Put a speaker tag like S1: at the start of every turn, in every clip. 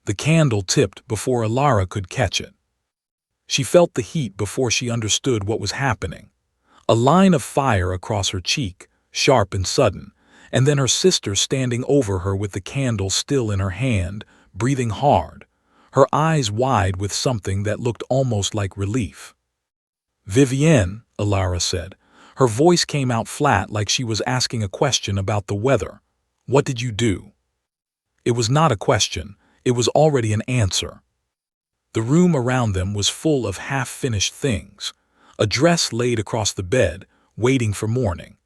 S1: The candle tipped before Alara could catch it. She felt the heat before she understood what was happening. A line of fire across her cheek, sharp and sudden, and then her sister standing over her with the candle still in her hand, breathing hard, her eyes wide with something that looked almost like relief. "Vivienne," Alara said. Her voice came out flat like she was asking a question about the weather. "What did you do?" It was not a question, it was already an answer. The room around them was full of half-finished things. A dress laid across the bed, waiting for morning.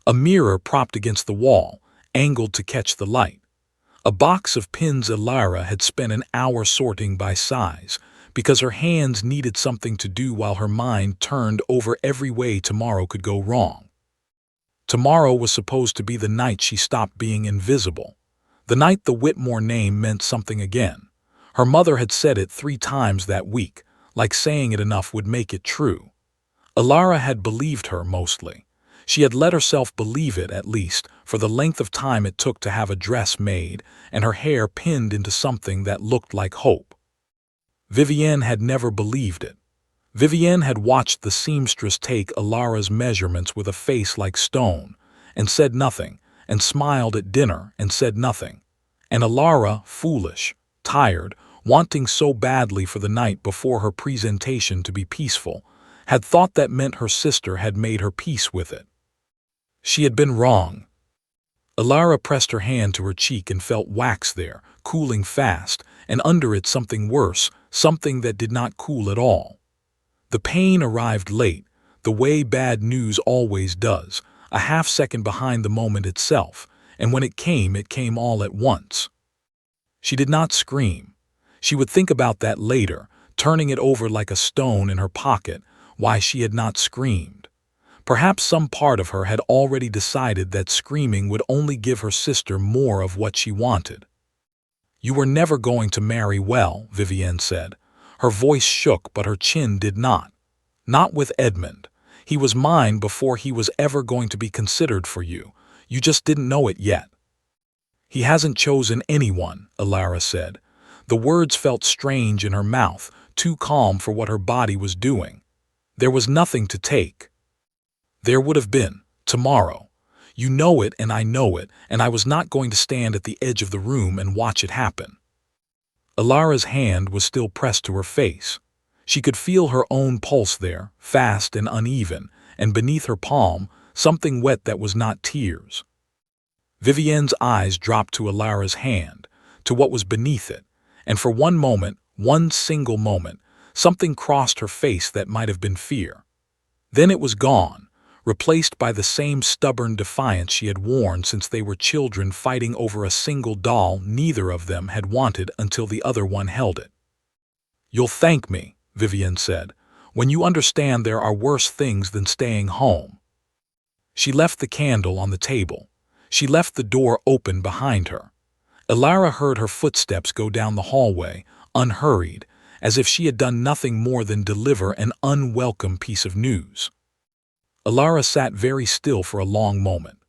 S1: A mirror propped against the wall, angled to catch the light. A box of pins Alara had spent an hour sorting by size, because her hands needed something to do while her mind turned over every way tomorrow could go wrong. Tomorrow was supposed to be the night she stopped being invisible. The night the Whitmore name meant something again. Her mother had said it 3 times that week, like saying it enough would make it true. Alara had believed her mostly. She had let herself believe it, at least, for the length of time it took to have a dress made and her hair pinned into something that looked like hope. Vivienne had never believed it. Vivienne had watched the seamstress take Alara's measurements with a face like stone, and said nothing, and smiled at dinner and said nothing. And Alara, foolish, tired, wanting so badly for the night before her presentation to be peaceful, had thought that meant her sister had made her peace with it. She had been wrong. Alara pressed her hand to her cheek and felt wax there, cooling fast, and under it something worse, something that did not cool at all. The pain arrived late, the way bad news always does, a half-second behind the moment itself, and when it came all at once. She did not scream. She would think about that later, turning it over like a stone in her pocket, why she had not screamed. Perhaps some part of her had already decided that screaming would only give her sister more of what she wanted. "You were never going to marry well," Vivienne said. Her voice shook, but her chin did not. "Not with Edmund. He was mine before he was ever going to be considered for you. You just didn't know it yet." "He hasn't chosen anyone," Alara said. The words felt strange in her mouth, too calm for what her body was doing. There was nothing to take. "There would have been, tomorrow. You know it and I know it, and I was not going to stand at the edge of the room and watch it happen." Alara's hand was still pressed to her face. She could feel her own pulse there, fast and uneven, and beneath her palm, something wet that was not tears. Vivienne's eyes dropped to Alara's hand, to what was beneath it, and for one moment, one single moment, something crossed her face that might have been fear. Then it was gone, replaced by the same stubborn defiance she had worn since they were children fighting over a single doll neither of them had wanted until the other one held it. "You'll thank me," Vivienne said, "when you understand there are worse things than staying home." She left the candle on the table. She left the door open behind her. Alara heard her footsteps go down the hallway, unhurried, as if she had done nothing more than deliver an unwelcome piece of news. Alara sat very still for a long moment.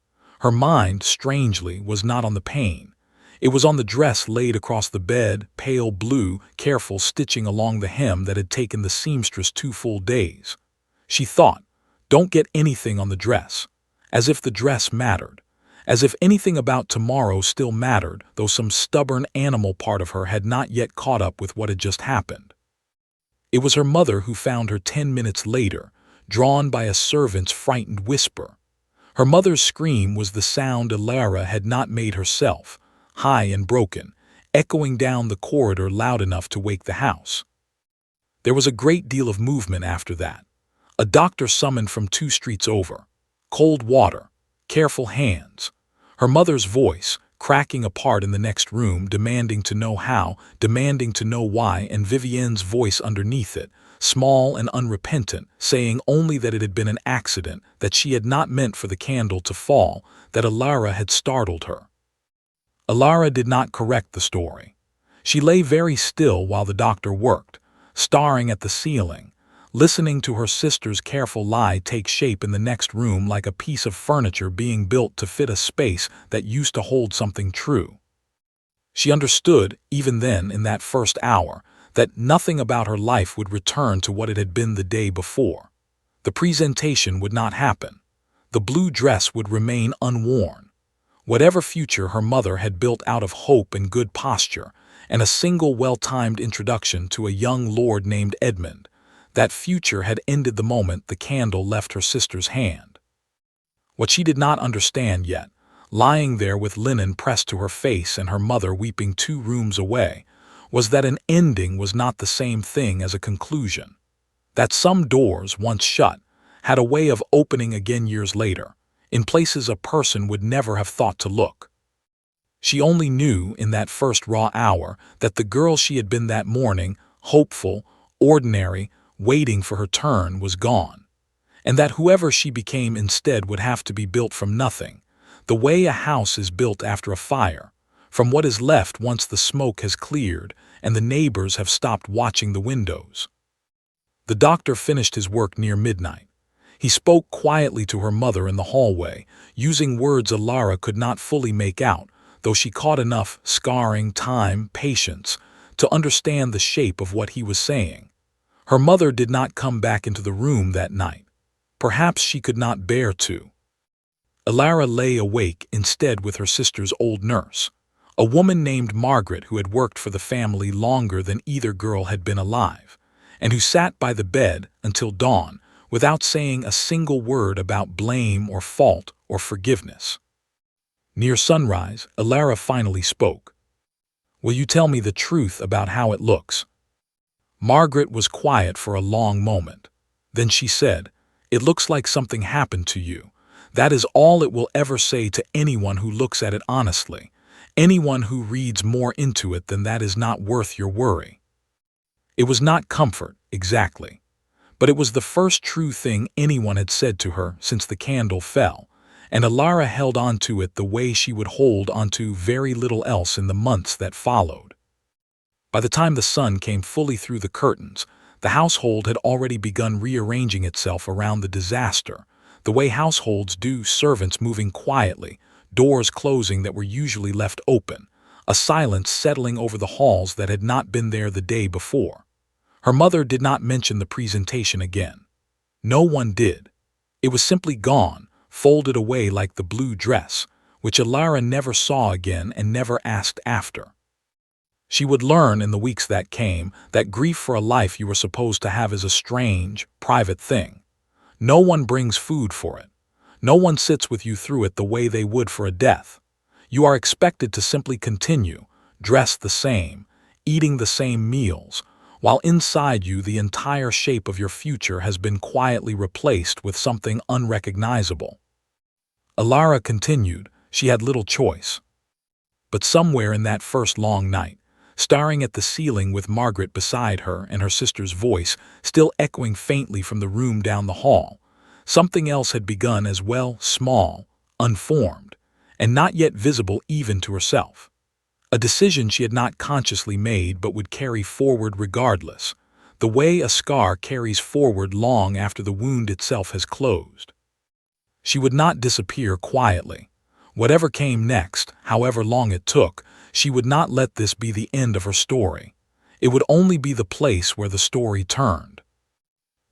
S1: Her mind, strangely, was not on the pain. It was on the dress laid across the bed, pale blue, careful stitching along the hem that had taken the seamstress 2 full days. She thought, don't get anything on the dress. As if the dress mattered. As if anything about tomorrow still mattered, though some stubborn animal part of her had not yet caught up with what had just happened. It was her mother who found her 10 minutes later, drawn by a servant's frightened whisper. Her mother's scream was the sound Alara had not made herself, high and broken, echoing down the corridor loud enough to wake the house. There was a great deal of movement after that. A doctor summoned from 2 streets over. Cold water, careful hands. Her mother's voice, cracking apart in the next room, demanding to know how, demanding to know why, and Vivienne's voice underneath it, small and unrepentant, saying only that it had been an accident, that she had not meant for the candle to fall, that Alara had startled her. Alara did not correct the story. She lay very still while the doctor worked, staring at the ceiling, listening to her sister's careful lie take shape in the next room like a piece of furniture being built to fit a space that used to hold something true. She understood, even then in that first hour, that nothing about her life would return to what it had been the day before. The presentation would not happen. The blue dress would remain unworn. Whatever future her mother had built out of hope and good posture, and a single well-timed introduction to a young lord named Edmund, that future had ended the moment the candle left her sister's hand. What she did not understand yet, lying there with linen pressed to her face and her mother weeping 2 rooms away, was that an ending was not the same thing as a conclusion. That some doors, once shut, had a way of opening again years later, in places a person would never have thought to look. She only knew, in that first raw hour, that the girl she had been that morning, hopeful, ordinary, waiting for her turn, was gone, and that whoever she became instead would have to be built from nothing, the way a house is built after a fire, from what is left once the smoke has cleared and the neighbors have stopped watching the windows. The doctor finished his work near midnight. He spoke quietly to her mother in the hallway, using words Alara could not fully make out, though she caught enough scarring, time, patience, to understand the shape of what he was saying. Her mother did not come back into the room that night. Perhaps she could not bear to. Alara lay awake instead with her sister's old nurse, a woman named Margaret who had worked for the family longer than either girl had been alive, and who sat by the bed until dawn without saying a single word about blame or fault or forgiveness. Near sunrise, Alara finally spoke. "Will you tell me the truth about how it looks?" Margaret was quiet for a long moment. Then she said, "It looks like something happened to you. That is all it will ever say to anyone who looks at it honestly. Anyone who reads more into it than that is not worth your worry." It was not comfort, exactly, but it was the first true thing anyone had said to her since the candle fell, and Alara held on to it the way she would hold onto very little else in the months that followed. By the time the sun came fully through the curtains, the household had already begun rearranging itself around the disaster, the way households do, servants moving quietly, doors closing that were usually left open, a silence settling over the halls that had not been there the day before. Her mother did not mention the presentation again. No one did. It was simply gone, folded away like the blue dress, which Alara never saw again and never asked after. She would learn in the weeks that came that grief for a life you were supposed to have is a strange, private thing. No one brings food for it. No one sits with you through it the way they would for a death. You are expected to simply continue, dressed the same, eating the same meals, while inside you the entire shape of your future has been quietly replaced with something unrecognizable. Alara continued, she had little choice. But somewhere in that first long night, staring at the ceiling with Margaret beside her and her sister's voice still echoing faintly from the room down the hall, something else had begun as well, small, unformed, and not yet visible even to herself. A decision she had not consciously made but would carry forward regardless, the way a scar carries forward long after the wound itself has closed. She would not disappear quietly. Whatever came next, however long it took, she would not let this be the end of her story. It would only be the place where the story turned.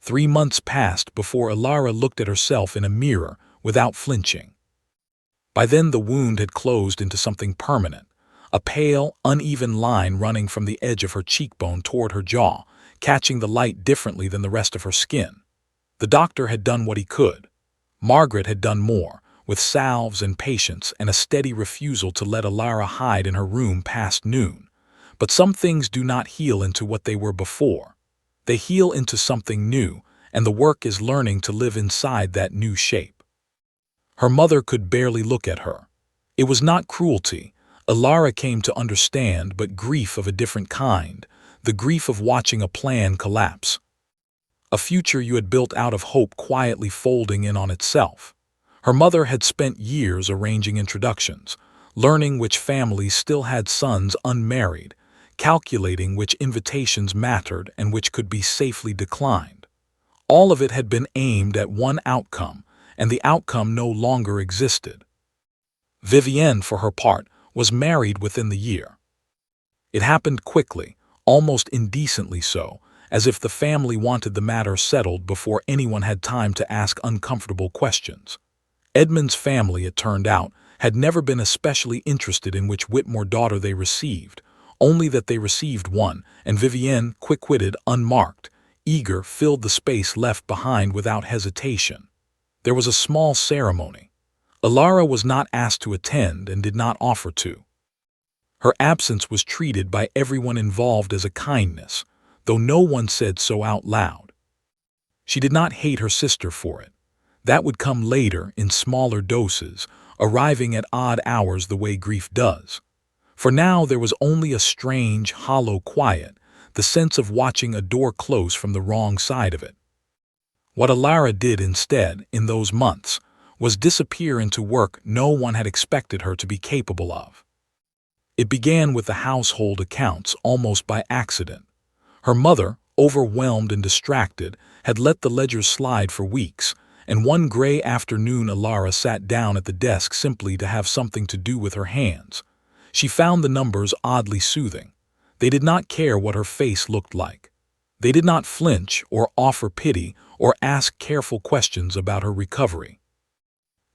S1: 3 months passed before Alara looked at herself in a mirror without flinching. By then the wound had closed into something permanent, a pale, uneven line running from the edge of her cheekbone toward her jaw, catching the light differently than the rest of her skin. The doctor had done what he could. Margaret had done more, with salves and patience and a steady refusal to let Alara hide in her room past noon. But some things do not heal into what they were before. They heal into something new, and the work is learning to live inside that new shape. Her mother could barely look at her. It was not cruelty, Alara came to understand, but grief of a different kind, the grief of watching a plan collapse. A future you had built out of hope quietly folding in on itself. Her mother had spent years arranging introductions, learning which families still had sons unmarried, calculating which invitations mattered and which could be safely declined. All of it had been aimed at one outcome, and the outcome no longer existed. Vivienne, for her part, was married within the year. It happened quickly, almost indecently so, as if the family wanted the matter settled before anyone had time to ask uncomfortable questions. Edmund's family, it turned out, had never been especially interested in which Whitmore daughter they received, only that they received one, and Vivienne, quick-witted, unmarked, eager, filled the space left behind without hesitation. There was a small ceremony. Alara was not asked to attend and did not offer to. Her absence was treated by everyone involved as a kindness, though no one said so out loud. She did not hate her sister for it. That would come later in smaller doses, arriving at odd hours the way grief does. For now there was only a strange, hollow quiet, the sense of watching a door close from the wrong side of it. What Alara did instead, in those months, was disappear into work no one had expected her to be capable of. It began with the household accounts almost by accident. Her mother, overwhelmed and distracted, had let the ledgers slide for weeks, and one gray afternoon Alara sat down at the desk simply to have something to do with her hands. She found the numbers oddly soothing. They did not care what her face looked like. They did not flinch or offer pity or ask careful questions about her recovery.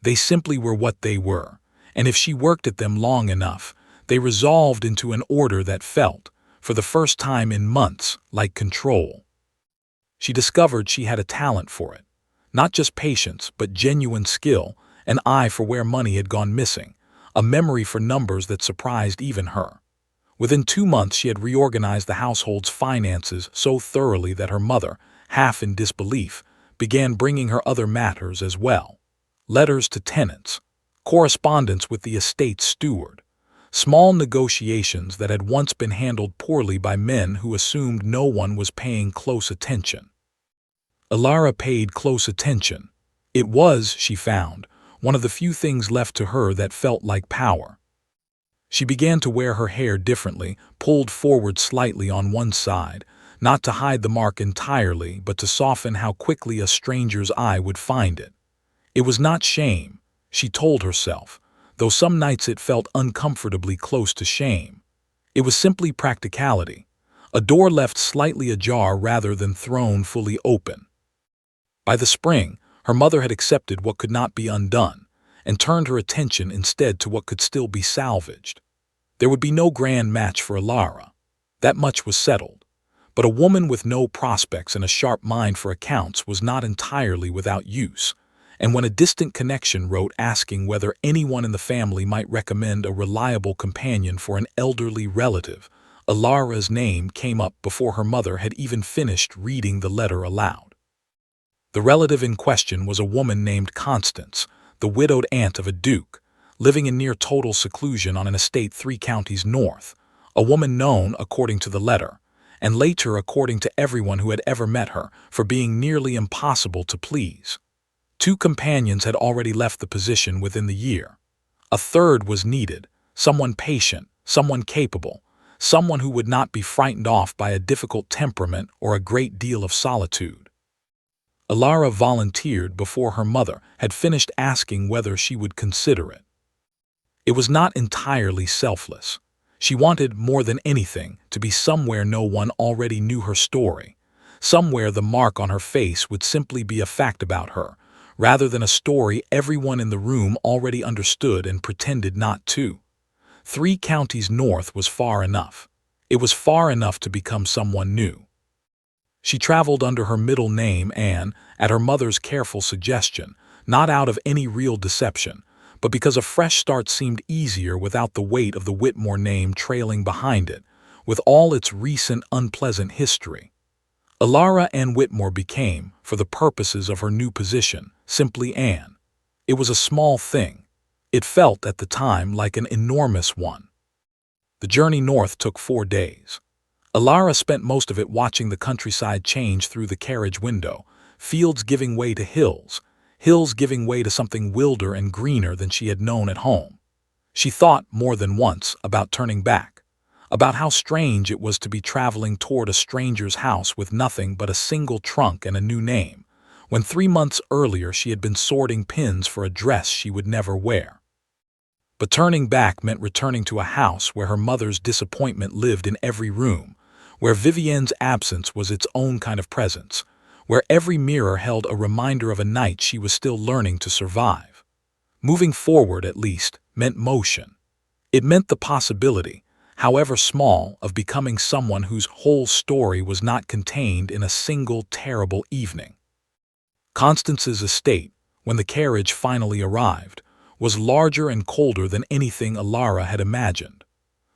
S1: They simply were what they were, and if she worked at them long enough, they resolved into an order that felt, for the first time in months, like control. She discovered she had a talent for it. Not just patience, but genuine skill, an eye for where money had gone missing, a memory for numbers that surprised even her. Within 2 months she had reorganized the household's finances so thoroughly that her mother, half in disbelief, began bringing her other matters as well. Letters to tenants, correspondence with the estate's steward, small negotiations that had once been handled poorly by men who assumed no one was paying close attention. Alara paid close attention. It was, she found, one of the few things left to her that felt like power. She began to wear her hair differently, pulled forward slightly on one side, not to hide the mark entirely, but to soften how quickly a stranger's eye would find it. It was not shame, she told herself, though some nights it felt uncomfortably close to shame. It was simply practicality, a door left slightly ajar rather than thrown fully open. By the spring, her mother had accepted what could not be undone, and turned her attention instead to what could still be salvaged. There would be no grand match for Alara. That much was settled. But a woman with no prospects and a sharp mind for accounts was not entirely without use, and when a distant connection wrote asking whether anyone in the family might recommend a reliable companion for an elderly relative, Alara's name came up before her mother had even finished reading the letter aloud. The relative in question was a woman named Constance, the widowed aunt of a duke, living in near total seclusion on an estate 3 counties north, a woman known, according to the letter, and later according to everyone who had ever met her, for being nearly impossible to please. 2 companions had already left the position within the year. A third was needed, someone patient, someone capable, someone who would not be frightened off by a difficult temperament or a great deal of solitude. Alara volunteered before her mother had finished asking whether she would consider it. It was not entirely selfless. She wanted, more than anything, to be somewhere no one already knew her story, somewhere the mark on her face would simply be a fact about her, rather than a story everyone in the room already understood and pretended not to. 3 counties north was far enough. It was far enough to become someone new. She traveled under her middle name and, at her mother's careful suggestion, not out of any real deception, but because a fresh start seemed easier without the weight of the Whitmore name trailing behind it, with all its recent unpleasant history. Alara Ann Whitmore became, for the purposes of her new position, simply Anne. It was a small thing. It felt at the time like an enormous one. The journey north took 4 days. Alara spent most of it watching the countryside change through the carriage window, fields giving way to hills, hills giving way to something wilder and greener than she had known at home. She thought, more than once, about turning back, about how strange it was to be traveling toward a stranger's house with nothing but a single trunk and a new name, when 3 months earlier she had been sorting pins for a dress she would never wear. But turning back meant returning to a house where her mother's disappointment lived in every room, where Vivienne's absence was its own kind of presence, where every mirror held a reminder of a night she was still learning to survive. Moving forward, at least, meant motion. It meant the possibility, however small, of becoming someone whose whole story was not contained in a single terrible evening. Constance's estate, when the carriage finally arrived, was larger and colder than anything Alara had imagined.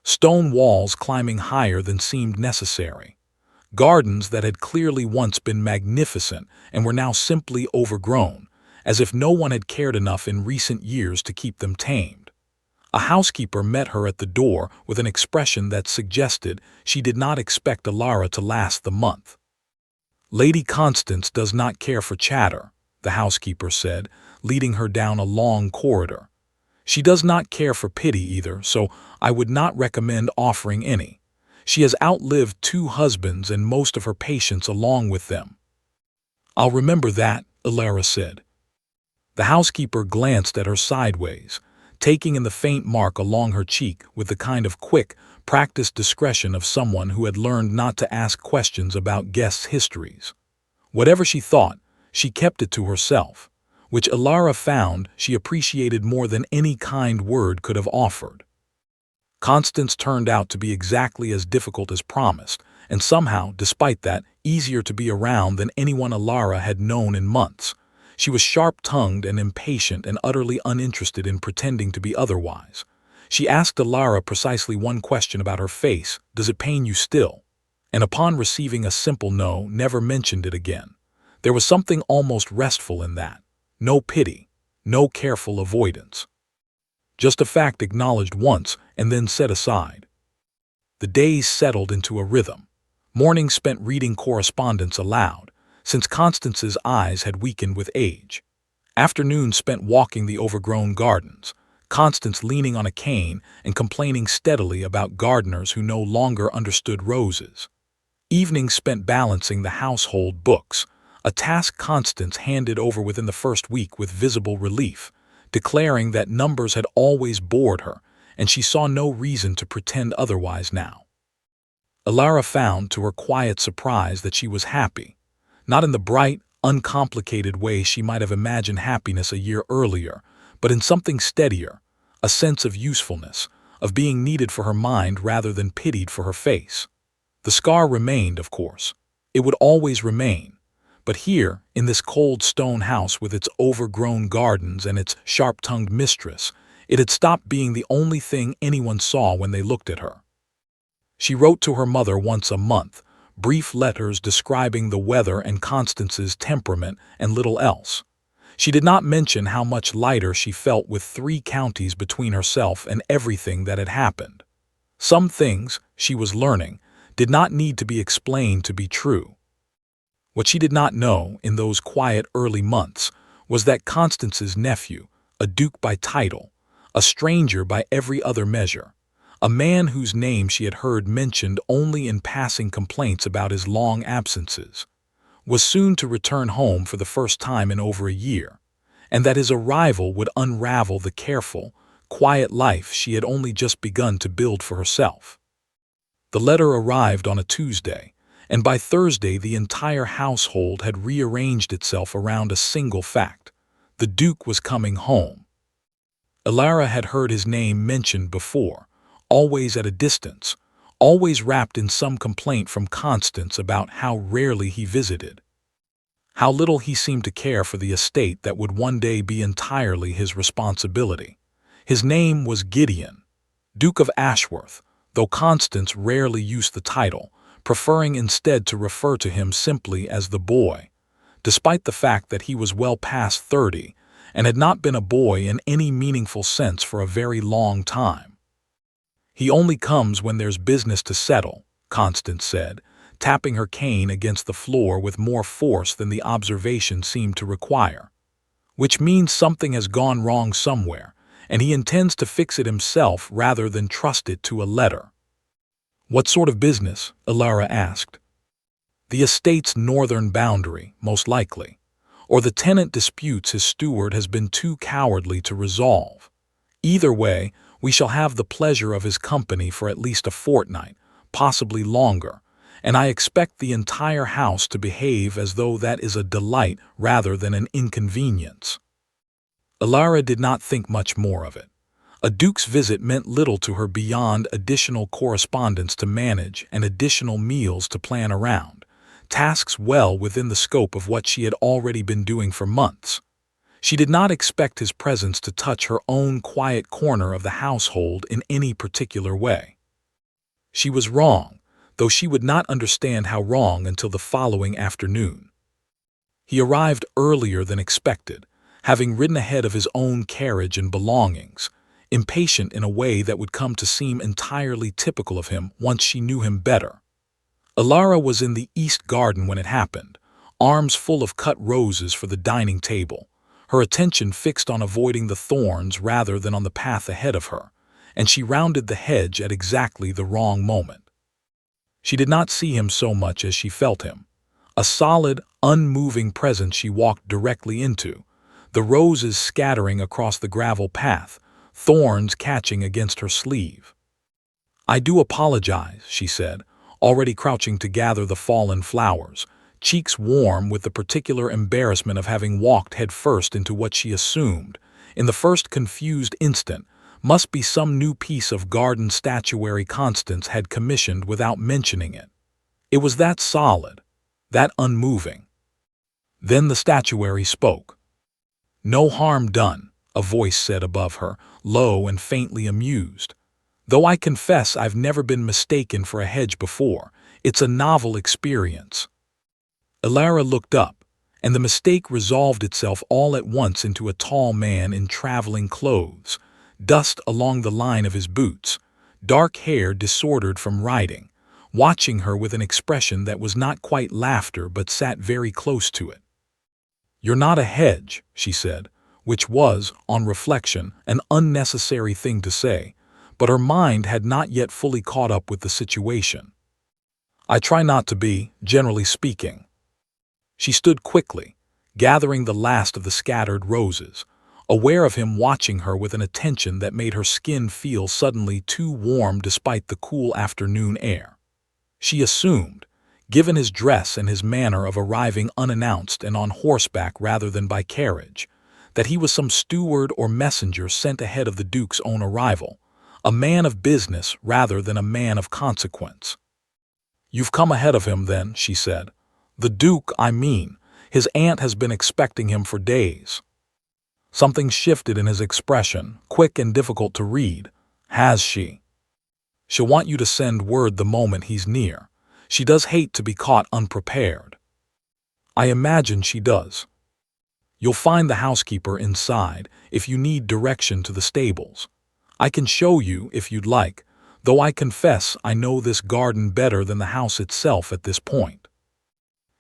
S1: Stone walls climbing higher than seemed necessary. Gardens that had clearly once been magnificent and were now simply overgrown, as if no one had cared enough in recent years to keep them tamed. A housekeeper met her at the door with an expression that suggested she did not expect Alara to last the month. "Lady Constance does not care for chatter," the housekeeper said, leading her down a long corridor. "She does not care for pity either, so I would not recommend offering any. She has outlived 2 husbands and most of her patients along with them." "I'll remember that," Alara said. The housekeeper glanced at her sideways, taking in the faint mark along her cheek with the kind of quick, practiced discretion of someone who had learned not to ask questions about guests' histories. Whatever she thought, she kept it to herself, which Alara found she appreciated more than any kind word could have offered. Constance turned out to be exactly as difficult as promised, and somehow, despite that, easier to be around than anyone Alara had known in months. She was sharp-tongued and impatient and utterly uninterested in pretending to be otherwise. She asked Alara precisely one question about her face: "Does it pain you still?" And upon receiving a simple no, never mentioned it again. There was something almost restful in that. No pity, no careful avoidance. Just a fact acknowledged once and then set aside. The days settled into a rhythm. Mornings spent reading correspondence aloud, since Constance's eyes had weakened with age. Afternoons spent walking the overgrown gardens, Constance leaning on a cane and complaining steadily about gardeners who no longer understood roses. Evenings spent balancing the household books, a task Constance handed over within the first week with visible relief, declaring that numbers had always bored her, and she saw no reason to pretend otherwise now. Alara found, to her quiet surprise, that she was happy, not in the bright, uncomplicated way she might have imagined happiness a year earlier, but in something steadier, a sense of usefulness, of being needed for her mind rather than pitied for her face. The scar remained, of course. It would always remain. But here, in this cold stone house with its overgrown gardens and its sharp-tongued mistress, it had stopped being the only thing anyone saw when they looked at her. She wrote to her mother once a month, brief letters describing the weather and Constance's temperament and little else. She did not mention how much lighter she felt with 3 counties between herself and everything that had happened. Some things, she was learning, did not need to be explained to be true. What she did not know in those quiet early months was that Constance's nephew, a duke by title, a stranger by every other measure, a man whose name she had heard mentioned only in passing complaints about his long absences, was soon to return home for the first time in over a year, and that his arrival would unravel the careful, quiet life she had only just begun to build for herself. The letter arrived on a Tuesday, and by Thursday the entire household had rearranged itself around a single fact: the Duke was coming home. Alara had heard his name mentioned before, always at a distance, always wrapped in some complaint from Constance about how rarely he visited, how little he seemed to care for the estate that would one day be entirely his responsibility. His name was Gideon, Duke of Ashworth, though Constance rarely used the title, preferring instead to refer to him simply as the boy, despite the fact that he was well past 30 and had not been a boy in any meaningful sense for a very long time. "He only comes when there's business to settle," Constance said, tapping her cane against the floor with more force than the observation seemed to require. "Which means something has gone wrong somewhere, and he intends to fix it himself rather than trust it to a letter." "What sort of business?" Alara asked. "The estate's northern boundary, most likely. Or the tenant disputes his steward has been too cowardly to resolve. Either way, we shall have the pleasure of his company for at least a fortnight, possibly longer, and I expect the entire house to behave as though that is a delight rather than an inconvenience." Alara did not think much more of it. A duke's visit meant little to her beyond additional correspondence to manage and additional meals to plan around, tasks well within the scope of what she had already been doing for months. She did not expect his presence to touch her own quiet corner of the household in any particular way. She was wrong, though she would not understand how wrong until the following afternoon. He arrived earlier than expected, having ridden ahead of his own carriage and belongings, impatient in a way that would come to seem entirely typical of him once she knew him better. Alara was in the east garden when it happened, arms full of cut roses for the dining table, her attention fixed on avoiding the thorns rather than on the path ahead of her, and she rounded the hedge at exactly the wrong moment. She did not see him so much as she felt him, a solid, unmoving presence she walked directly into, the roses scattering across the gravel path, thorns catching against her sleeve. "I do apologize," she said, already crouching to gather the fallen flowers, cheeks warm with the particular embarrassment of having walked headfirst into what she assumed, in the first confused instant, must be some new piece of garden statuary Constance had commissioned without mentioning it. It was that solid, that unmoving. Then the statuary spoke. "No harm done," a voice said above her, low and faintly amused. "Though I confess I've never been mistaken for a hedge before, it's a novel experience." Alara looked up, and the mistake resolved itself all at once into a tall man in traveling clothes, dust along the line of his boots, dark hair disordered from riding, watching her with an expression that was not quite laughter but sat very close to it. "You're not a hedge," she said, which was, on reflection, an unnecessary thing to say, but her mind had not yet fully caught up with the situation. "I try not to be, generally speaking." She stood quickly, gathering the last of the scattered roses, aware of him watching her with an attention that made her skin feel suddenly too warm despite the cool afternoon air. She assumed, given his dress and his manner of arriving unannounced and on horseback rather than by carriage, that he was some steward or messenger sent ahead of the Duke's own arrival, a man of business rather than a man of consequence. "You've come ahead of him, then," she said. "The Duke, I mean. His aunt has been expecting him for days." Something shifted in his expression, quick and difficult to read. "Has she?" "She'll want you to send word the moment he's near. She does hate to be caught unprepared." "I imagine she does." "You'll find the housekeeper inside if you need direction to the stables. I can show you if you'd like, though I confess I know this garden better than the house itself at this point."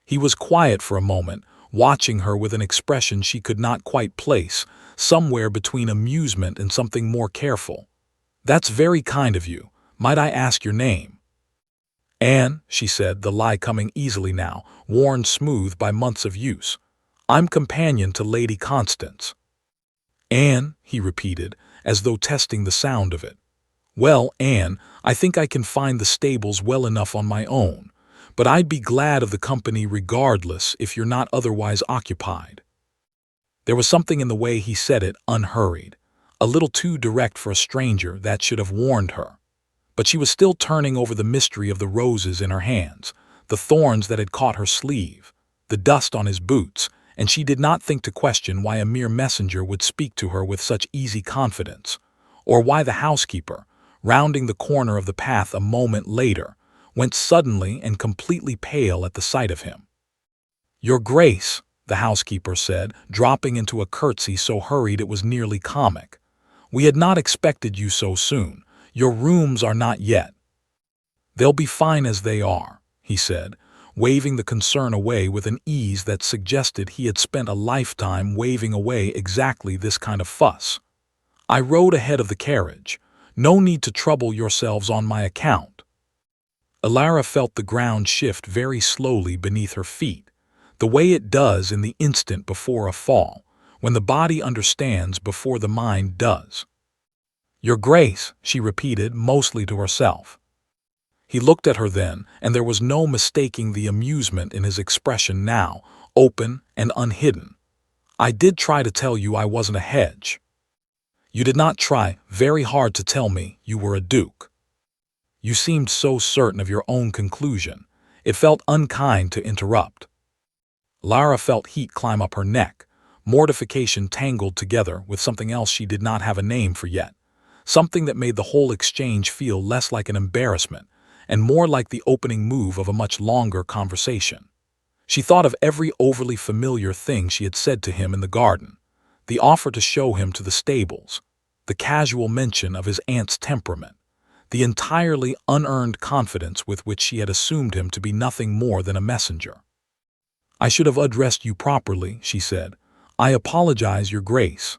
S1: He was quiet for a moment, watching her with an expression she could not quite place, somewhere between amusement and something more careful. "That's very kind of you. Might I ask your name?" "Anne," she said, the lie coming easily now, worn smooth by months of use. "I'm companion to Lady Constance." "Anne," he repeated, as though testing the sound of it. "Well, Anne, I think I can find the stables well enough on my own, but I'd be glad of the company regardless if you're not otherwise occupied." There was something in the way he said it, unhurried, a little too direct for a stranger that should have warned her. But she was still turning over the mystery of the roses in her hands, the thorns that had caught her sleeve, the dust on his boots, and she did not think to question why a mere messenger would speak to her with such easy confidence, or why the housekeeper, rounding the corner of the path a moment later, went suddenly and completely pale at the sight of him. "Your Grace," the housekeeper said, dropping into a curtsy so hurried it was nearly comic. "We had not expected you so soon. Your rooms are not yet." "They'll be fine as they are," he said, waving the concern away with an ease that suggested he had spent a lifetime waving away exactly this kind of fuss. "I rode ahead of the carriage. No need to trouble yourselves on my account." Alara felt the ground shift very slowly beneath her feet, the way it does in the instant before a fall, when the body understands before the mind does. "Your Grace," she repeated, mostly to herself. He looked at her then, and there was no mistaking the amusement in his expression now, open and unhidden. "I did try to tell you I wasn't a hedge. You did not try very hard to tell me you were a duke. You seemed so certain of your own conclusion. It felt unkind to interrupt." Lara felt heat climb up her neck, mortification tangled together with something else she did not have a name for yet, something that made the whole exchange feel less like an embarrassment and more like the opening move of a much longer conversation. She thought of every overly familiar thing she had said to him in the garden, the offer to show him to the stables, the casual mention of his aunt's temperament, the entirely unearned confidence with which she had assumed him to be nothing more than a messenger. "I should have addressed you properly," she said. "I apologize, Your Grace."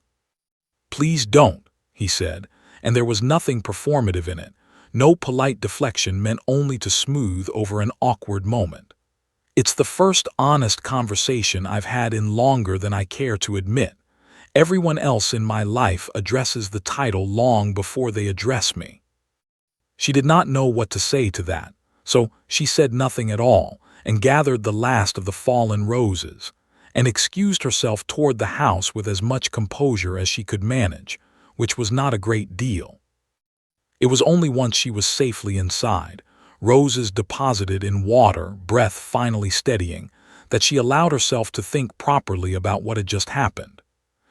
S1: "Please don't," he said, and there was nothing performative in it, no polite deflection meant only to smooth over an awkward moment. "It's the first honest conversation I've had in longer than I care to admit. Everyone else in my life addresses the title long before they address me." She did not know what to say to that, so she said nothing at all and gathered the last of the fallen roses, and excused herself toward the house with as much composure as she could manage, which was not a great deal. It was only once she was safely inside, roses deposited in water, breath finally steadying, that she allowed herself to think properly about what had just happened.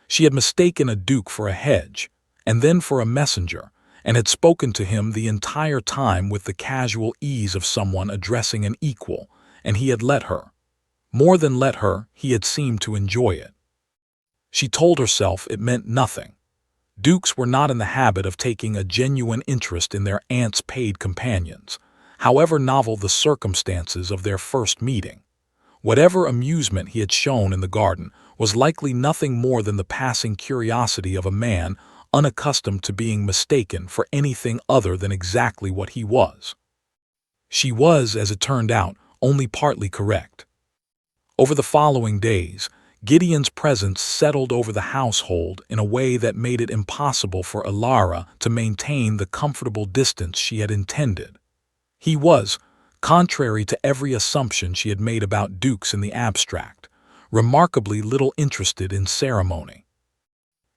S1: She had mistaken a duke for a hedge, and then for a messenger, and had spoken to him the entire time with the casual ease of someone addressing an equal, and he had let her. More than let her, he had seemed to enjoy it. She told herself it meant nothing. Dukes were not in the habit of taking a genuine interest in their aunt's paid companions, however novel the circumstances of their first meeting. Whatever amusement he had shown in the garden was likely nothing more than the passing curiosity of a man unaccustomed to being mistaken for anything other than exactly what he was. She was, as it turned out, only partly correct. Over the following days, Gideon's presence settled over the household in a way that made it impossible for Alara to maintain the comfortable distance she had intended. He was, contrary to every assumption she had made about dukes in the abstract, remarkably little interested in ceremony.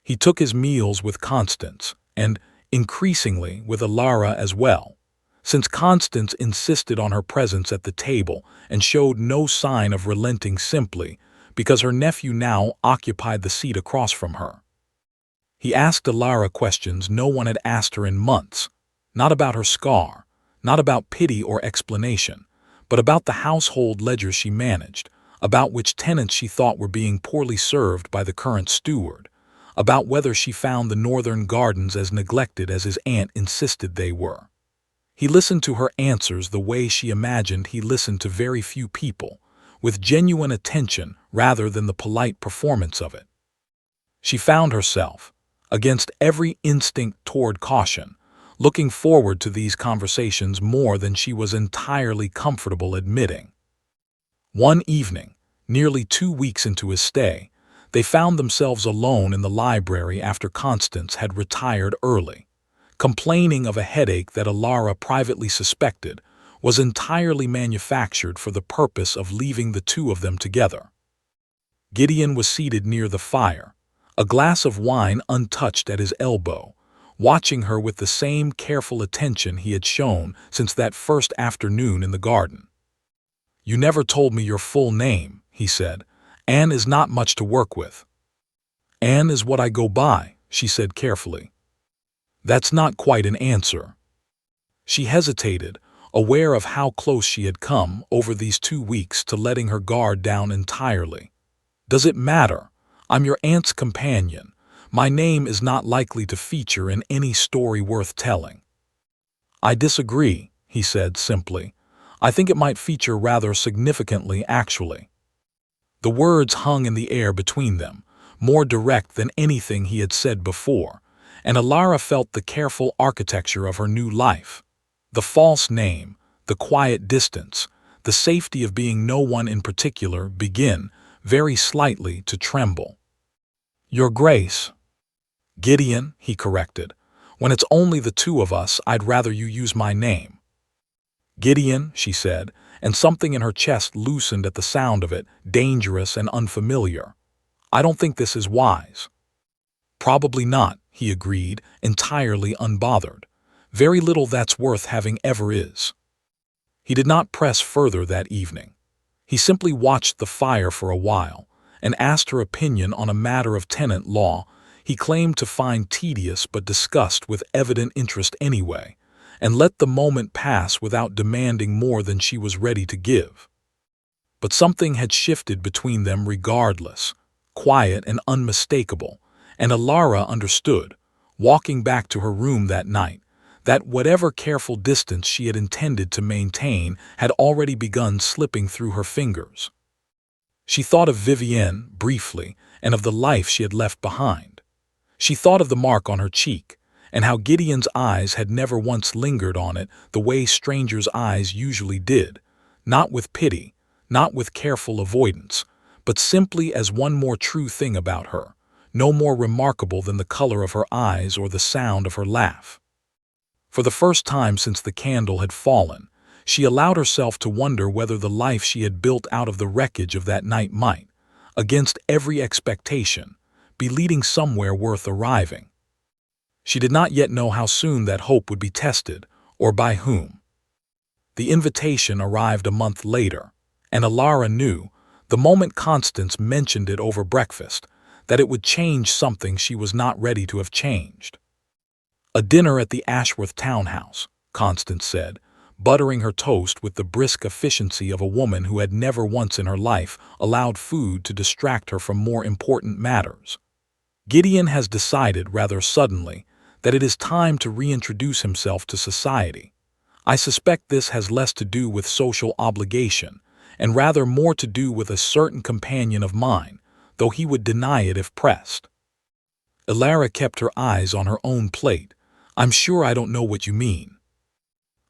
S1: He took his meals with Constance, and, increasingly, with Alara as well, since Constance insisted on her presence at the table and showed no sign of relenting simply because her nephew now occupied the seat across from her. He asked Alara questions no one had asked her in months, not about her scar, not about pity or explanation, but about the household ledger she managed, about which tenants she thought were being poorly served by the current steward, about whether she found the northern gardens as neglected as his aunt insisted they were. He listened to her answers the way she imagined he listened to very few people, with genuine attention rather than the polite performance of it. She found herself, against every instinct toward caution, looking forward to these conversations more than she was entirely comfortable admitting. One evening, nearly 2 weeks into his stay, they found themselves alone in the library after Constance had retired early, complaining of a headache that Alara privately suspected was entirely manufactured for the purpose of leaving the two of them together. Gideon was seated near the fire, a glass of wine untouched at his elbow, watching her with the same careful attention he had shown since that first afternoon in the garden. "You never told me your full name," he said. "Anne is not much to work with." "Anne is what I go by," she said carefully. "That's not quite an answer." She hesitated, aware of how close she had come over these 2 weeks to letting her guard down entirely. "Does it matter? I'm your aunt's companion. My name is not likely to feature in any story worth telling." "I disagree," he said simply. "I think it might feature rather significantly, actually." The words hung in the air between them, more direct than anything he had said before, and Alara felt the careful architecture of her new life. The false name, the quiet distance, the safety of being no one in particular begin, very slightly, to tremble. "Your Grace." "Gideon," he corrected. When it's only the two of us, I'd rather you use my name." "Gideon," she said, and something in her chest loosened at the sound of it, dangerous and unfamiliar. "I don't think this is wise." "Probably not," he agreed, entirely unbothered. "Very little that's worth having ever is." He did not press further that evening. He simply watched the fire for a while and asked her opinion on a matter of tenant law he claimed to find tedious but discussed with evident interest anyway, and let the moment pass without demanding more than she was ready to give. But something had shifted between them regardless, quiet and unmistakable, and Alara understood, walking back to her room that night, that whatever careful distance she had intended to maintain had already begun slipping through her fingers. She thought of Vivienne, briefly, and of the life she had left behind. She thought of the mark on her cheek, and how Gideon's eyes had never once lingered on it the way strangers' eyes usually did, not with pity, not with careful avoidance, but simply as one more true thing about her, no more remarkable than the color of her eyes or the sound of her laugh. For the first time since the candle had fallen, she allowed herself to wonder whether the life she had built out of the wreckage of that night might, against every expectation, be leading somewhere worth arriving. She did not yet know how soon that hope would be tested, or by whom. The invitation arrived a month later, and Alara knew, the moment Constance mentioned it over breakfast, that it would change something she was not ready to have changed. "A dinner at the Ashworth townhouse," Constance said, buttering her toast with the brisk efficiency of a woman who had never once in her life allowed food to distract her from more important matters. "Gideon has decided rather suddenly that it is time to reintroduce himself to society. I suspect this has less to do with social obligation, and rather more to do with a certain companion of mine, though he would deny it if pressed." Alara kept her eyes on her own plate. "I'm sure I don't know what you mean."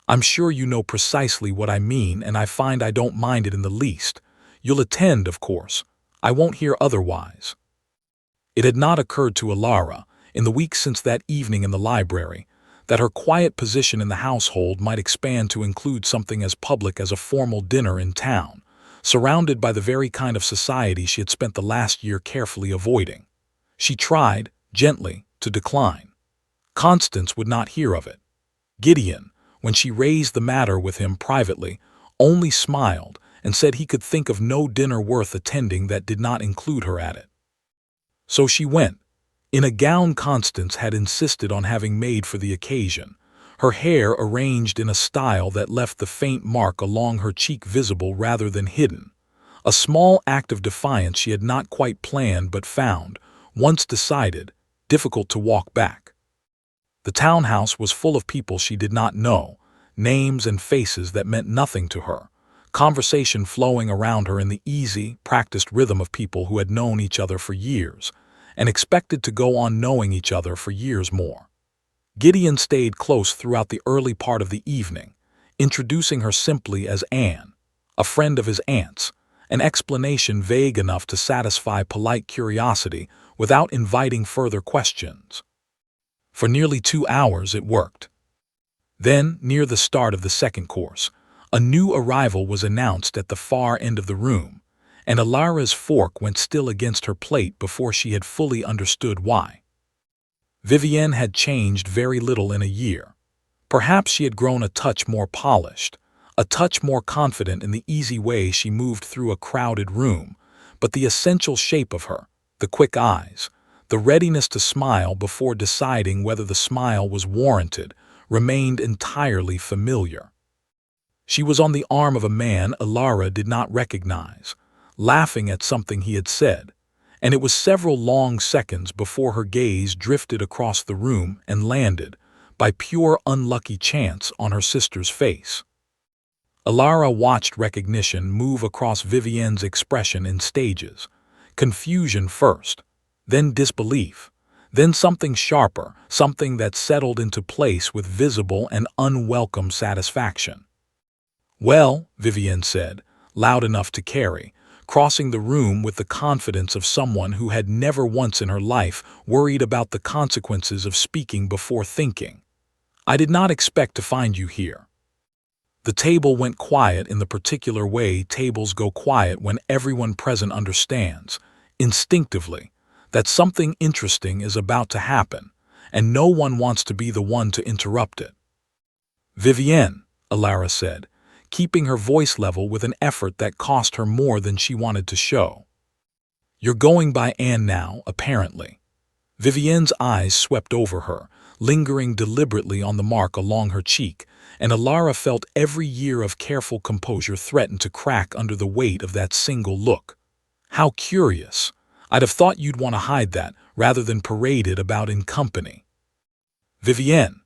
S1: "I'm sure you know precisely what I mean, and I find I don't mind it in the least. You'll attend, of course. I won't hear otherwise." It had not occurred to Alara, in the weeks since that evening in the library, that her quiet position in the household might expand to include something as public as a formal dinner in town, surrounded by the very kind of society she had spent the last year carefully avoiding. She tried, gently, to decline. Constance would not hear of it. Gideon, when she raised the matter with him privately, only smiled and said he could think of no dinner worth attending that did not include her at it. So she went, in a gown Constance had insisted on having made for the occasion, her hair arranged in a style that left the faint mark along her cheek visible rather than hidden, a small act of defiance she had not quite planned but found, once decided, difficult to walk back. The townhouse was full of people she did not know, names and faces that meant nothing to her, conversation flowing around her in the easy, practiced rhythm of people who had known each other for years, and expected to go on knowing each other for years more. Gideon stayed close throughout the early part of the evening, introducing her simply as Anne, a friend of his aunt's, an explanation vague enough to satisfy polite curiosity without inviting further questions. For nearly 2 hours it worked. Then, near the start of the second course, a new arrival was announced at the far end of the room, and Alara's fork went still against her plate before she had fully understood why. Vivienne had changed very little in a year. Perhaps she had grown a touch more polished, a touch more confident in the easy way she moved through a crowded room, but the essential shape of her, the quick eyes, the readiness to smile before deciding whether the smile was warranted, remained entirely familiar. She was on the arm of a man Alara did not recognize, laughing at something he had said, and it was several long seconds before her gaze drifted across the room and landed, by pure unlucky chance, on her sister's face. Alara watched recognition move across Vivienne's expression in stages, confusion first, then disbelief, then something sharper, something that settled into place with visible and unwelcome satisfaction. "Well," Vivienne said, loud enough to carry, crossing the room with the confidence of someone who had never once in her life worried about the consequences of speaking before thinking. "I did not expect to find you here." The table went quiet in the particular way tables go quiet when everyone present understands, instinctively, that something interesting is about to happen, and no one wants to be the one to interrupt it. "Vivienne," Alara said, keeping her voice level with an effort that cost her more than she wanted to show. "You're going by Anne now, apparently." Vivienne's eyes swept over her, lingering deliberately on the mark along her cheek, and Alara felt every year of careful composure threaten to crack under the weight of that single look. "How curious. I'd have thought you'd want to hide that rather than parade it about in company." "Vivienne."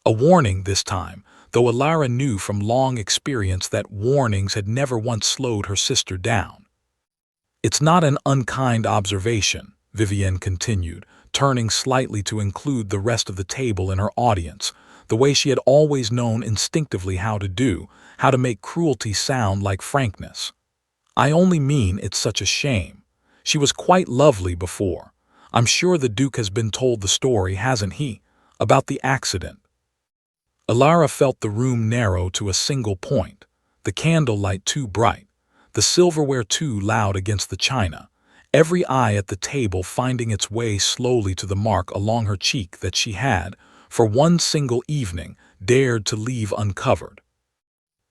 S1: A warning this time, though Alara knew from long experience that warnings had never once slowed her sister down. "It's not an unkind observation," Vivienne continued, turning slightly to include the rest of the table in her audience, the way she had always known instinctively how to make cruelty sound like frankness. "I only mean it's such a shame. She was quite lovely before. I'm sure the Duke has been told the story, hasn't he, about the accident?" Alara felt the room narrow to a single point, the candlelight too bright, the silverware too loud against the china, every eye at the table finding its way slowly to the mark along her cheek that she had, for one single evening, dared to leave uncovered.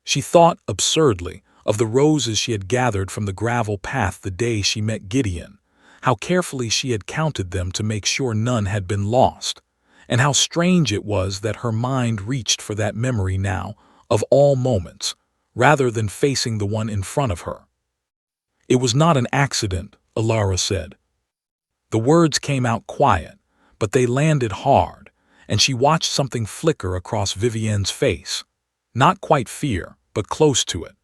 S1: She thought, absurdly, of the roses she had gathered from the gravel path the day she met Gideon, how carefully she had counted them to make sure none had been lost, and how strange it was that her mind reached for that memory now, of all moments, rather than facing the one in front of her. "It was not an accident," Alara said. The words came out quiet, but they landed hard, and she watched something flicker across Vivienne's face. Not quite fear, but close to it.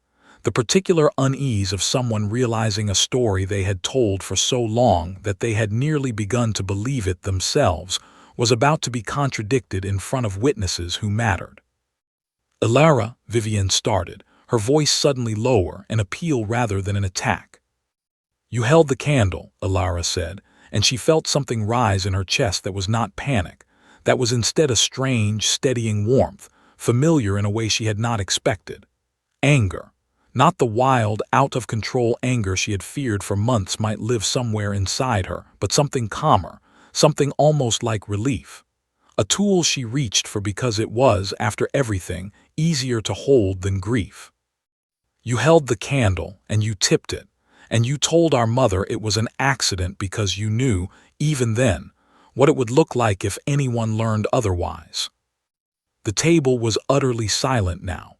S1: The particular unease of someone realizing a story they had told for so long that they had nearly begun to believe it themselves was about to be contradicted in front of witnesses who mattered. "Alara," Vivienne started, her voice suddenly lower, an appeal rather than an attack. "You held the candle," Alara said, and she felt something rise in her chest that was not panic, that was instead a strange, steadying warmth, familiar in a way she had not expected. Anger. Not the wild, out-of-control anger she had feared for months might live somewhere inside her, but something calmer, something almost like relief. A tool she reached for because it was, after everything, easier to hold than grief. "You held the candle, and you tipped it, and you told our mother it was an accident because you knew, even then, what it would look like if anyone learned otherwise." The table was utterly silent now.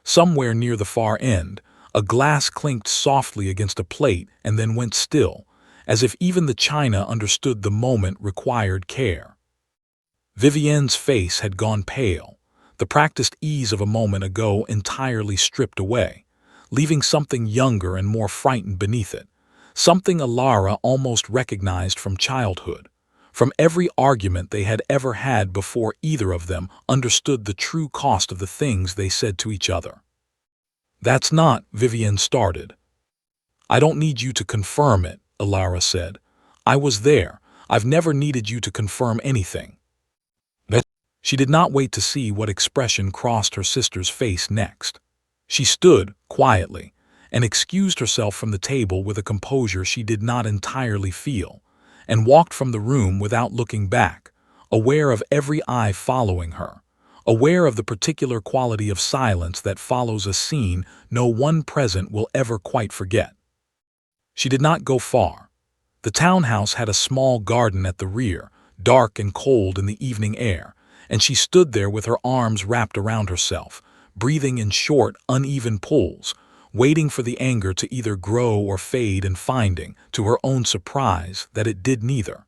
S1: Somewhere near the far end, a glass clinked softly against a plate and then went still, as if even the china understood the moment required care. Vivienne's face had gone pale, the practiced ease of a moment ago entirely stripped away, leaving something younger and more frightened beneath it, something Alara almost recognized from childhood, from every argument they had ever had before either of them understood the true cost of the things they said to each other. "That's not," Vivienne started. "I don't need you to confirm it," Alara said. "I was there. I've never needed you to confirm anything." She did not wait to see what expression crossed her sister's face next. She stood, quietly, and excused herself from the table with a composure she did not entirely feel, and walked from the room without looking back, aware of every eye following her, aware of the particular quality of silence that follows a scene no one present will ever quite forget. She did not go far. The townhouse had a small garden at the rear, dark and cold in the evening air, and she stood there with her arms wrapped around herself, breathing in short, uneven pulls, waiting for the anger to either grow or fade and finding, to her own surprise, that it did neither.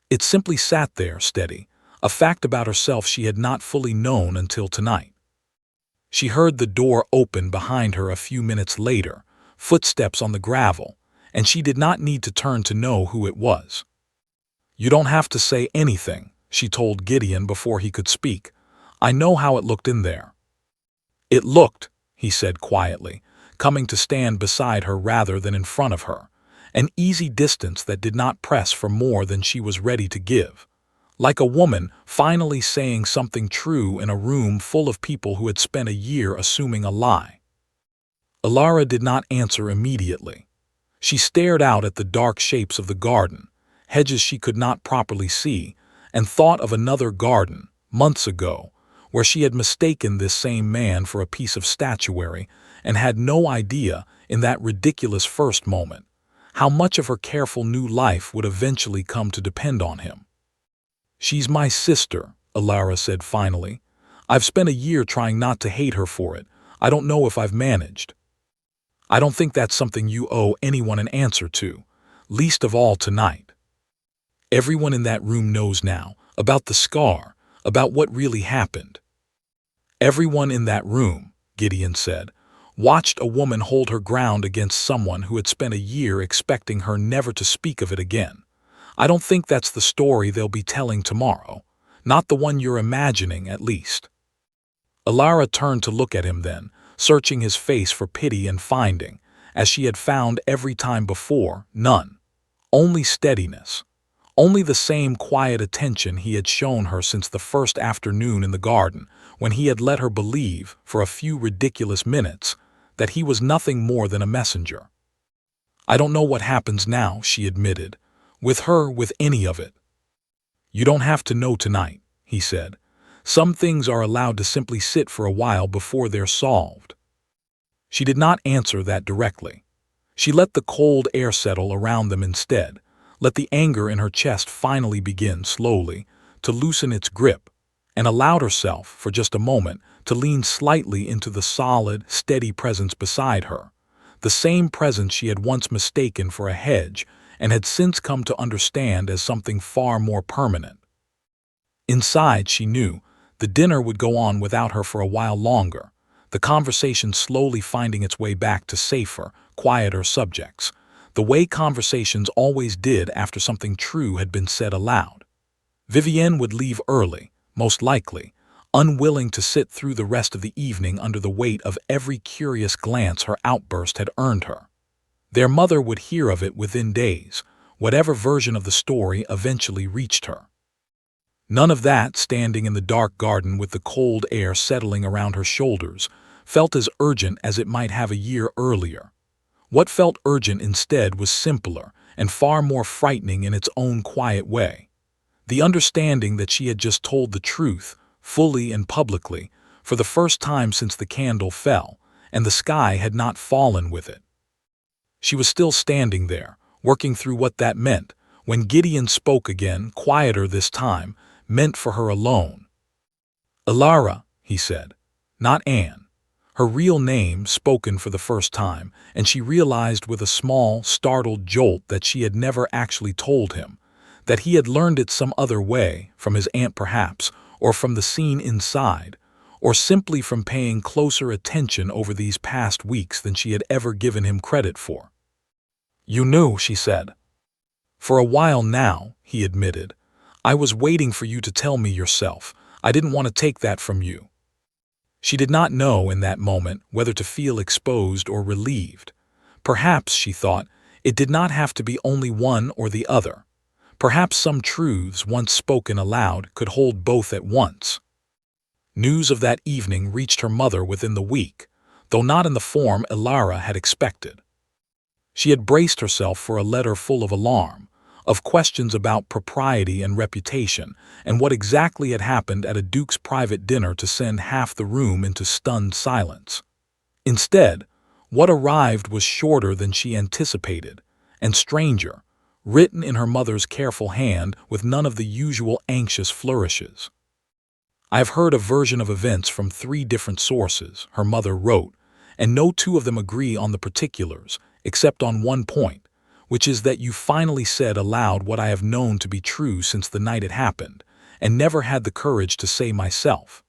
S1: It simply sat there, steady, a fact about herself she had not fully known until tonight. She heard the door open behind her a few minutes later, footsteps on the gravel, and she did not need to turn to know who it was. "You don't have to say anything," she told Gideon before he could speak. "I know how it looked in there." "It looked," he said quietly, coming to stand beside her rather than in front of her, an easy distance that did not press for more than she was ready to give. Like a woman finally saying something true in a room full of people who had spent a year assuming a lie. Alara did not answer immediately. She stared out at the dark shapes of the garden, hedges she could not properly see, and thought of another garden, months ago, where she had mistaken this same man for a piece of statuary and had no idea, in that ridiculous first moment, how much of her careful new life would eventually come to depend on him. "She's my sister," Alara said finally. "I've spent a year trying not to hate her for it. I don't know if I've managed." "I don't think that's something you owe anyone an answer to, least of all tonight. Everyone in that room knows now, about the scar, about what really happened." Everyone in that room, Gideon said, watched a woman hold her ground against someone who had spent a year expecting her never to speak of it again. "I don't think that's the story they'll be telling tomorrow. Not the one you're imagining, at least." Alara turned to look at him then, searching his face for pity and finding, as she had found every time before, none. Only steadiness. Only the same quiet attention he had shown her since the first afternoon in the garden, when he had let her believe, for a few ridiculous minutes, that he was nothing more than a messenger. "I don't know what happens now," she admitted. "With her, with any of it." "You don't have to know tonight," he said. "Some things are allowed to simply sit for a while before they're solved." She did not answer that directly. She let the cold air settle around them instead, let the anger in her chest finally begin slowly to loosen its grip, and allowed herself, for just a moment, to lean slightly into the solid, steady presence beside her, the same presence she had once mistaken for a hedge and had since come to understand as something far more permanent. Inside, she knew, the dinner would go on without her for a while longer, the conversation slowly finding its way back to safer, quieter subjects, the way conversations always did after something true had been said aloud. Vivienne would leave early, most likely, unwilling to sit through the rest of the evening under the weight of every curious glance her outburst had earned her. Their mother would hear of it within days, whatever version of the story eventually reached her. None of that, standing in the dark garden with the cold air settling around her shoulders, felt as urgent as it might have a year earlier. What felt urgent instead was simpler and far more frightening in its own quiet way. The understanding that she had just told the truth, fully and publicly, for the first time since the candle fell, and the sky had not fallen with it. She was still standing there, working through what that meant, when Gideon spoke again, quieter this time, meant for her alone. "Alara," he said, "not Anne." Her real name spoken for the first time, and she realized with a small, startled jolt that she had never actually told him, that he had learned it some other way, from his aunt perhaps, or from the scene inside, or simply from paying closer attention over these past weeks than she had ever given him credit for. "You knew," she said. "For a while now," he admitted. "I was waiting for you to tell me yourself. I didn't want to take that from you." She did not know in that moment whether to feel exposed or relieved. Perhaps, she thought, it did not have to be only one or the other. Perhaps some truths, once spoken aloud, could hold both at once. News of that evening reached her mother within the week, though not in the form Alara had expected. She had braced herself for a letter full of alarm, of questions about propriety and reputation, and what exactly had happened at a duke's private dinner to send half the room into stunned silence. Instead, what arrived was shorter than she anticipated, and stranger, written in her mother's careful hand with none of the usual anxious flourishes. "I have heard a version of events from 3 different sources," her mother wrote, "and no 2 of them agree on the particulars, except on one point, which is that you finally said aloud what I have known to be true since the night it happened, and never had the courage to say myself.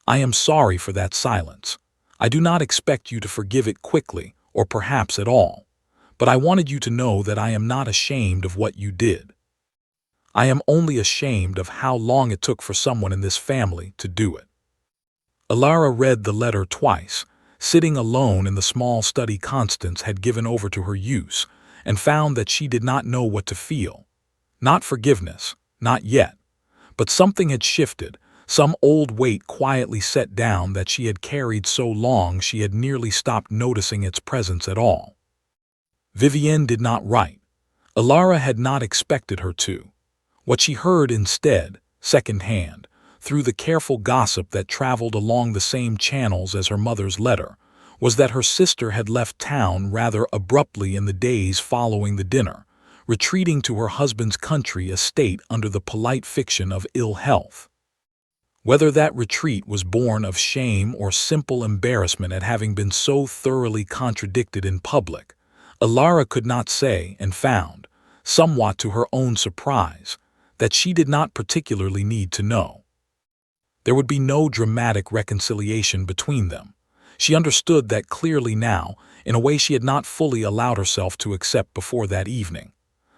S1: I am sorry for that silence. I do not expect you to forgive it quickly, or perhaps at all, but I wanted you to know that I am not ashamed of what you did. I am only ashamed of how long it took for someone in this family to do it." Alara read the letter twice, sitting alone in the small study Constance had given over to her use, and found that she did not know what to feel. Not forgiveness, not yet. But something had shifted, some old weight quietly set down that she had carried so long she had nearly stopped noticing its presence at all. Vivienne did not write. Alara had not expected her to. What she heard instead, second-hand, through the careful gossip that traveled along the same channels as her mother's letter, was that her sister had left town rather abruptly in the days following the dinner, retreating to her husband's country estate under the polite fiction of ill health. Whether that retreat was born of shame or simple embarrassment at having been so thoroughly contradicted in public, Alara could not say, and found, somewhat to her own surprise, that she did not particularly need to know. There would be no dramatic reconciliation between them. She understood that clearly now, in a way she had not fully allowed herself to accept before that evening.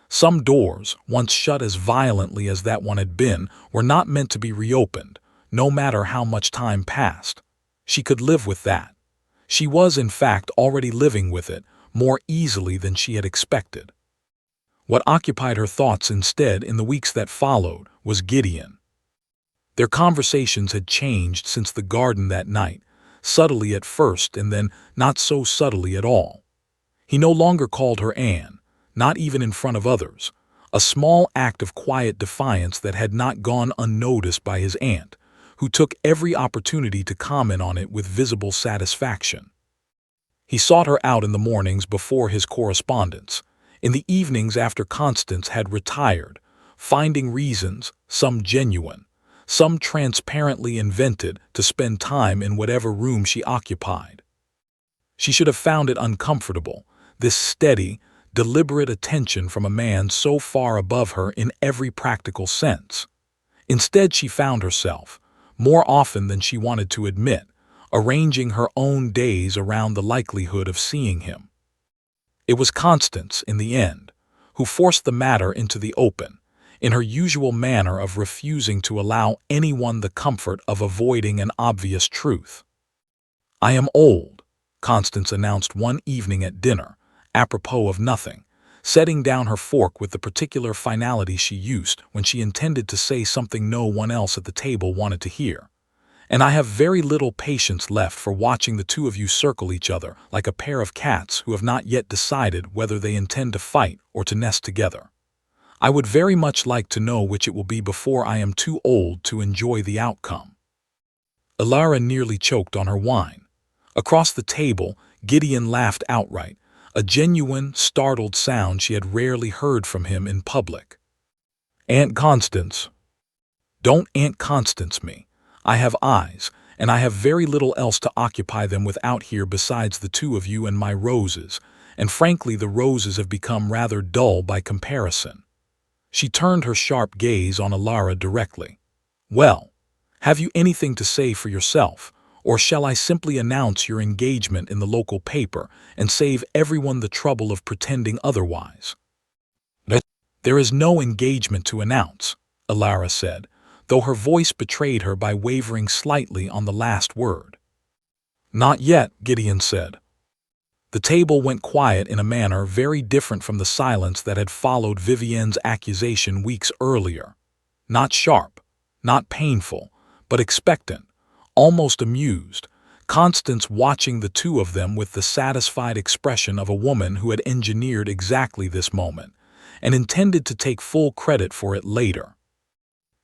S1: Some doors, once shut as violently as that one had been, were not meant to be reopened, no matter how much time passed. She could live with that. She was, in fact, already living with it, more easily than she had expected. What occupied her thoughts instead in the weeks that followed was Gideon. Their conversations had changed since the garden that night, subtly at first and then not so subtly at all. He no longer called her Anne, not even in front of others, a small act of quiet defiance that had not gone unnoticed by his aunt, who took every opportunity to comment on it with visible satisfaction. He sought her out in the mornings before his correspondence, in the evenings after Constance had retired, finding reasons, some genuine, some transparently invented, to spend time in whatever room she occupied. She should have found it uncomfortable, this steady, deliberate attention from a man so far above her in every practical sense. Instead, she found herself, more often than she wanted to admit, arranging her own days around the likelihood of seeing him. It was Constance, in the end, who forced the matter into the open, in her usual manner of refusing to allow anyone the comfort of avoiding an obvious truth. "I am old," Constance announced one evening at dinner, apropos of nothing, setting down her fork with the particular finality she used when she intended to say something no one else at the table wanted to hear. "And I have very little patience left for watching the two of you circle each other like a pair of cats who have not yet decided whether they intend to fight or to nest together. I would very much like to know which it will be before I am too old to enjoy the outcome." Alara nearly choked on her wine. Across the table, Gideon laughed outright, a genuine, startled sound she had rarely heard from him in public. "Aunt Constance." "Don't Aunt Constance me. I have eyes, and I have very little else to occupy them with out here besides the two of you and my roses, and frankly the roses have become rather dull by comparison." She turned her sharp gaze on Alara directly. "Well, have you anything to say for yourself, or shall I simply announce your engagement in the local paper and save everyone the trouble of pretending otherwise?" "There is no engagement to announce," Alara said, though her voice betrayed her by wavering slightly on the last word. "Not yet," Gideon said. The table went quiet in a manner very different from the silence that had followed Vivienne's accusation weeks earlier. Not sharp, not painful, but expectant, almost amused, Constance watching the two of them with the satisfied expression of a woman who had engineered exactly this moment, and intended to take full credit for it later.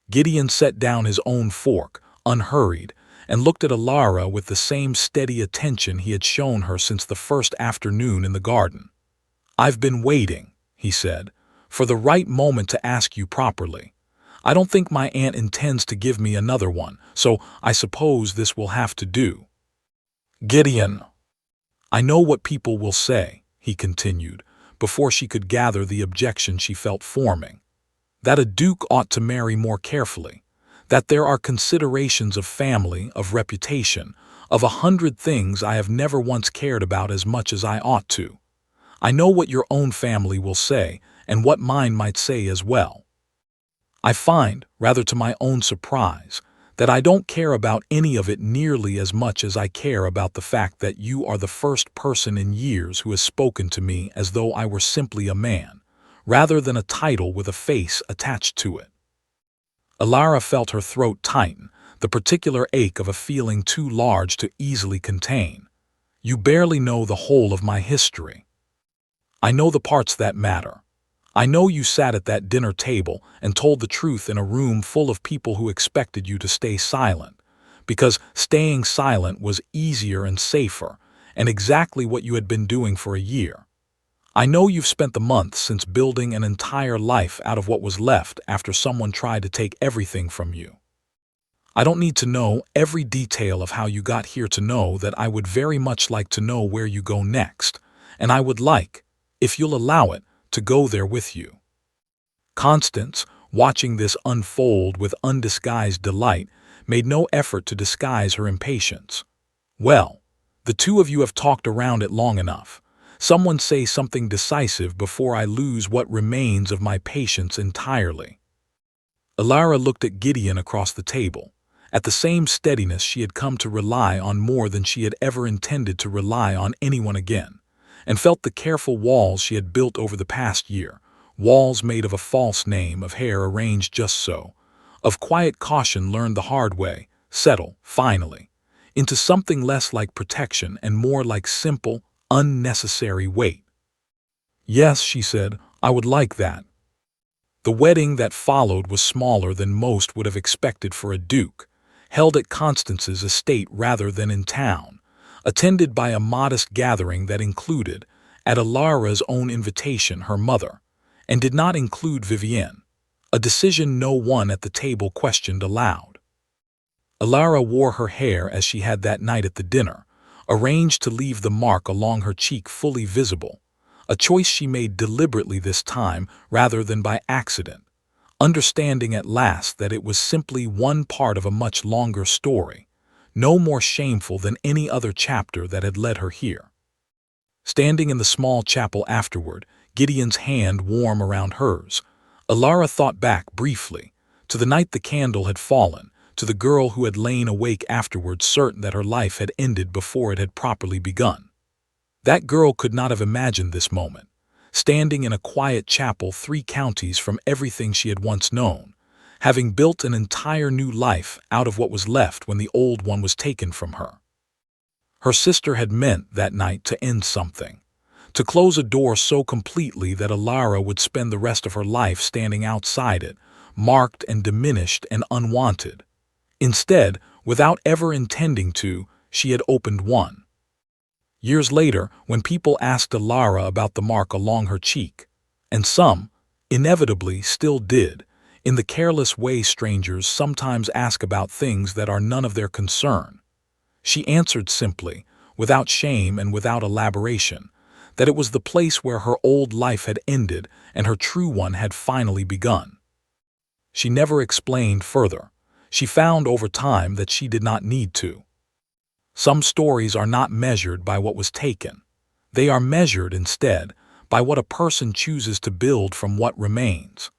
S1: Gideon set down his own fork, unhurried, and looked at Alara with the same steady attention he had shown her since the first afternoon in the garden. "I've been waiting," he said, "for the right moment to ask you properly. I don't think my aunt intends to give me another one, so I suppose this will have to do." "Gideon." "I know what people will say," he continued, before she could gather the objection she felt forming. "That a duke ought to marry more carefully, that there are considerations of family, of reputation, of 100 things I have never once cared about as much as I ought to. I know what your own family will say, and what mine might say as well. I find, rather to my own surprise, that I don't care about any of it nearly as much as I care about the fact that you are the first person in years who has spoken to me as though I were simply a man, rather than a title with a face attached to it. Alara felt her throat tighten, the particular ache of a feeling too large to easily contain. You barely know the whole of my history. I know the parts that matter. I know you sat at that dinner table and told the truth in a room full of people who expected you to stay silent, because staying silent was easier and safer, and exactly what you had been doing for a year. I know you've spent the months since building an entire life out of what was left after someone tried to take everything from you. I don't need to know every detail of how you got here to know that I would very much like to know where you go next, and I would like, if you'll allow it, to go there with you. Constance, watching this unfold with undisguised delight, made no effort to disguise her impatience. Well, the two of you have talked around it long enough. Someone say something decisive before I lose what remains of my patience entirely. Alara looked at Gideon across the table, at the same steadiness she had come to rely on more than she had ever intended to rely on anyone again, and felt the careful walls she had built over the past year, walls made of a false name, of hair arranged just so, of quiet caution learned the hard way, settle, finally, into something less like protection and more like simple, unnecessary weight. Yes, she said, I would like that. The wedding that followed was smaller than most would have expected for a duke, held at Constance's estate rather than in town, attended by a modest gathering that included, at Alara's own invitation, her mother, and did not include Vivienne, a decision no one at the table questioned aloud. Alara wore her hair as she had that night at the dinner, arranged to leave the mark along her cheek fully visible, a choice she made deliberately this time rather than by accident, understanding at last that it was simply one part of a much longer story, no more shameful than any other chapter that had led her here. Standing in the small chapel afterward, Gideon's hand warm around hers, Alara thought back briefly, to the night the candle had fallen, to the girl who had lain awake afterward certain that her life had ended before it had properly begun. That girl could not have imagined this moment, standing in a quiet chapel 3 counties from everything she had once known, having built an entire new life out of what was left when the old one was taken from her. Her sister had meant that night to end something, to close a door so completely that Alara would spend the rest of her life standing outside it, marked and diminished and unwanted. Instead, without ever intending to, she had opened one. Years later, when people asked Alara about the mark along her cheek, and some, inevitably, still did, in the careless way strangers sometimes ask about things that are none of their concern, she answered simply, without shame and without elaboration, that it was the place where her old life had ended and her true one had finally begun. She never explained further. She found over time that she did not need to. Some stories are not measured by what was taken. They are measured, instead, by what a person chooses to build from what remains.